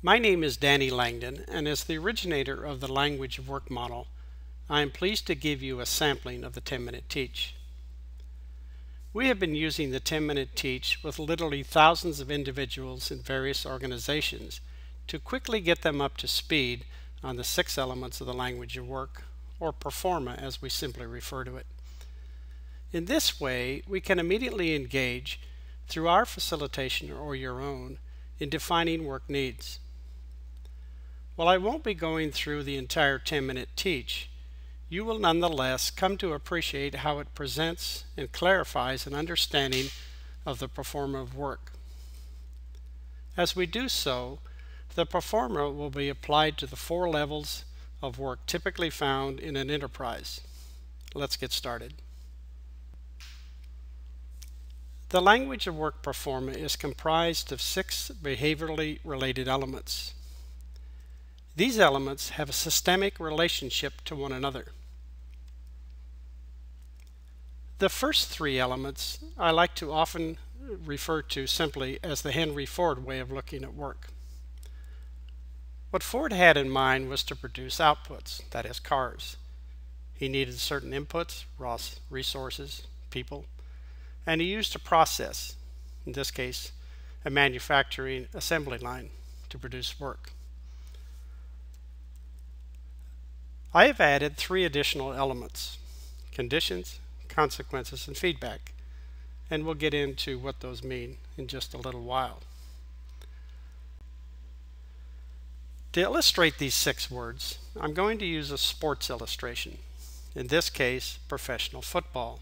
My name is Danny Langdon, and as the originator of the Language of Work model, I am pleased to give you a sampling of the 10-minute teach. We have been using the 10-minute teach with literally thousands of individuals in various organizations to quickly get them up to speed on the 6 elements of the language of work, or performa as we simply refer to it. In this way, we can immediately engage, through our facilitation or your own, in defining work needs. While I won't be going through the entire 10-minute teach, you will nonetheless come to appreciate how it presents and clarifies an understanding of the performa of work. As we do so, the performa will be applied to the 4 levels of work typically found in an enterprise. Let's get started. The language of work performa is comprised of 6 behaviorally related elements. These elements have a systemic relationship to one another. The first 3 elements I like to often refer to simply as the Henry Ford way of looking at work. What Ford had in mind was to produce outputs, that is, cars. He needed certain inputs, raw resources, people, and he used a process, in this case a manufacturing assembly line, to produce work. I have added 3 additional elements: conditions, consequences, and feedback, and we'll get into what those mean in just a little while. To illustrate these 6 words, I'm going to use a sports illustration, in this case professional football.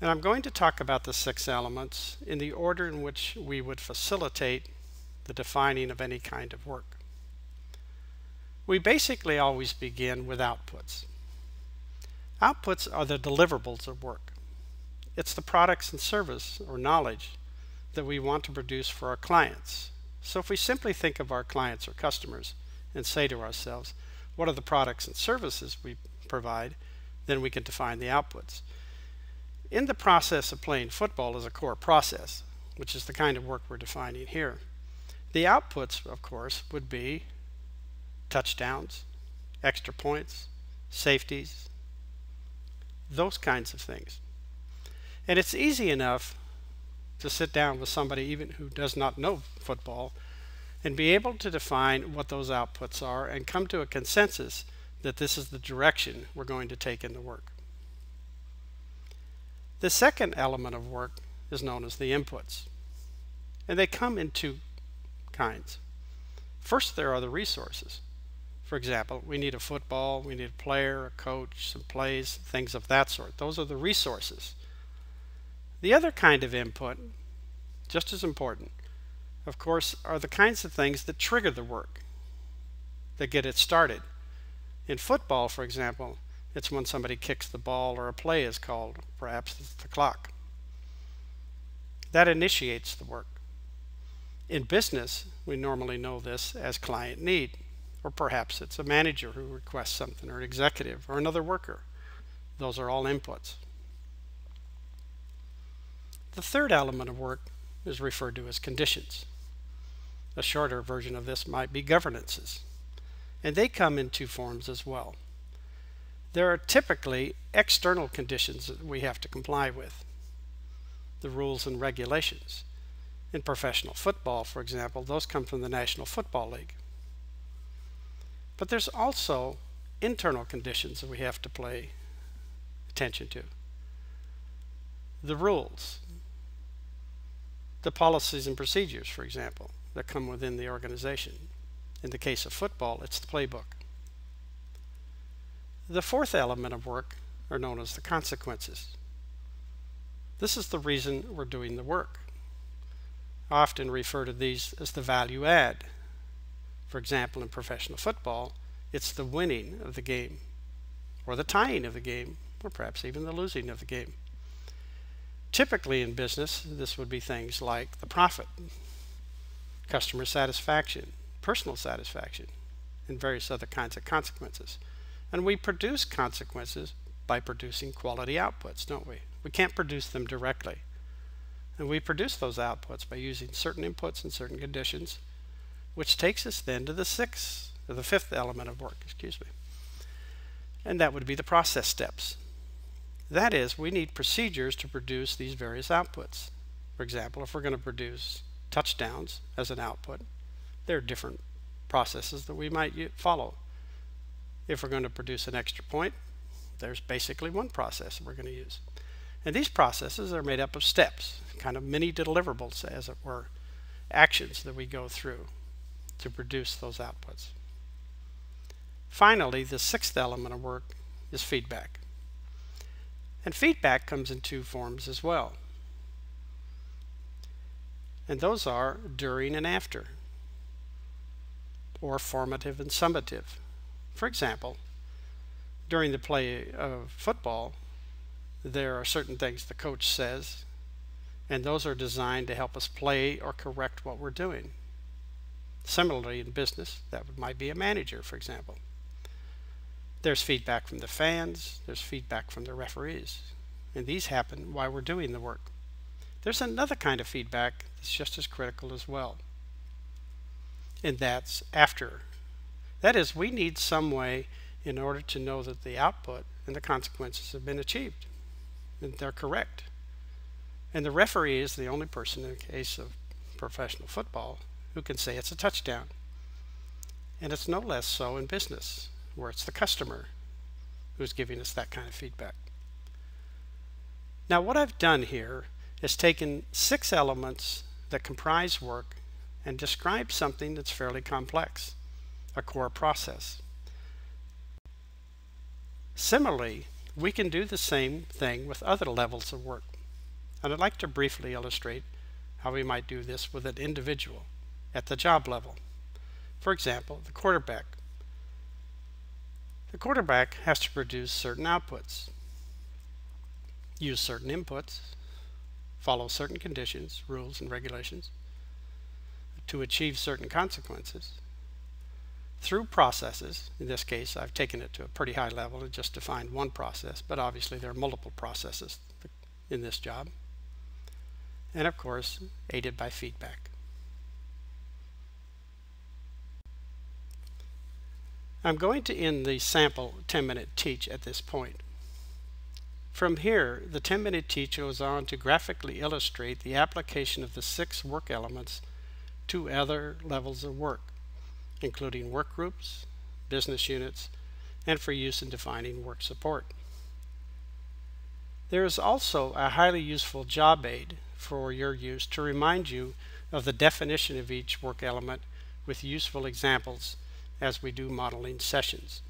And I'm going to talk about the 6 elements in the order in which we would facilitate the defining of any kind of work. We basically always begin with outputs. Outputs are the deliverables of work. It's the products and service or knowledge that we want to produce for our clients. So if we simply think of our clients or customers and say to ourselves, what are the products and services we provide, then we can define the outputs. In the process of playing football is a core process, which is the kind of work we're defining here. The outputs, of course, would be touchdowns, extra points, safeties, those kinds of things. And it's easy enough to sit down with somebody even who does not know football and be able to define what those outputs are and come to a consensus that this is the direction we're going to take in the work. The second element of work is known as the inputs, and they come in 2 kinds. First, there are the resources. For example, we need a football, we need a player, a coach, some plays, things of that sort. Those are the resources. The other kind of input, just as important, of course, are the kinds of things that trigger the work, that get it started. In football, for example, it's when somebody kicks the ball or a play is called, perhaps it's the clock. That initiates the work. In business, we normally know this as client need, or perhaps it's a manager who requests something, or an executive, or another worker. Those are all inputs. The third element of work is referred to as conditions. A shorter version of this might be governances, and they come in 2 forms as well. There are typically external conditions that we have to comply with, the rules and regulations. In professional football, for example, those come from the National Football League. But there's also internal conditions that we have to pay attention to. The rules, the policies and procedures, for example, that come within the organization. In the case of football, it's the playbook. The 4th element of work are known as the consequences. This is the reason we're doing the work. I often refer to these as the value add. For example, in professional football, it's the winning of the game, or the tying of the game, or perhaps even the losing of the game. Typically in business, this would be things like the profit, customer satisfaction, personal satisfaction, and various other kinds of consequences. And we produce consequences by producing quality outputs, don't we? We can't produce them directly. And we produce those outputs by using certain inputs and certain conditions which takes us then to the fifth element of work, excuse me. And that would be the process steps. That is, we need procedures to produce these various outputs. For example, if we're going to produce touchdowns as an output, there are different processes that we might follow. If we're going to produce an extra point, there's basically one process we're going to use. And these processes are made up of steps, kind of mini deliverables, as it were, actions that we go through to produce those outputs. Finally, the sixth element of work is feedback. And feedback comes in two forms as well. And those are during and after, or formative and summative. For example, during the play of football, there are certain things the coach says, and those are designed to help us play or correct what we're doing. Similarly, in business, that might be a manager, for example. There's feedback from the fans, there's feedback from the referees, and these happen while we're doing the work. There's another kind of feedback that's just as critical as well, and that's after. That is, we need some way in order to know that the output and the consequences have been achieved, and they're correct. And the referee is the only person in the case of professional football who can say it's a touchdown. And it's no less so in business, where it's the customer who's giving us that kind of feedback. Now, what I've done here is taken 6 elements that comprise work and describe something that's fairly complex, a core process. Similarly, we can do the same thing with other levels of work. And I'd like to briefly illustrate how we might do this with an individual at the job level. For example, the quarterback. The quarterback has to produce certain outputs, use certain inputs, follow certain conditions, rules, and regulations to achieve certain consequences through processes. In this case, I've taken it to a pretty high level and just defined one process, but obviously there are multiple processes in this job. And of course, aided by feedback. I'm going to end the sample 10-minute teach at this point. From here, the 10-minute teach goes on to graphically illustrate the application of the 6 work elements to other levels of work, including work groups, business units, and for use in defining work support. There is also a highly useful job aid for your use to remind you of the definition of each work element with useful examples as we do modeling sessions.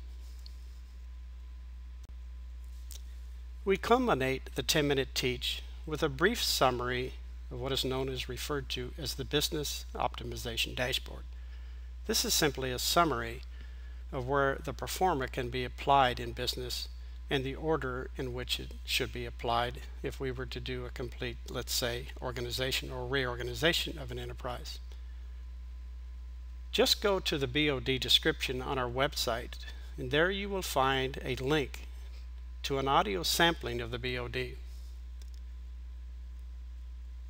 We culminate the 10-minute teach with a brief summary of what is known as referred to as the Business Optimization Dashboard. This is simply a summary of where the performer can be applied in business and the order in which it should be applied if we were to do a complete, let's say, organization or reorganization of an enterprise. Just go to the BOD description on our website, and there you will find a link to an audio sampling of the BOD.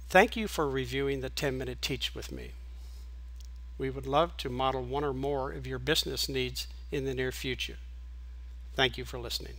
Thank you for reviewing the 10-minute teach with me. We would love to model one or more of your business needs in the near future. Thank you for listening.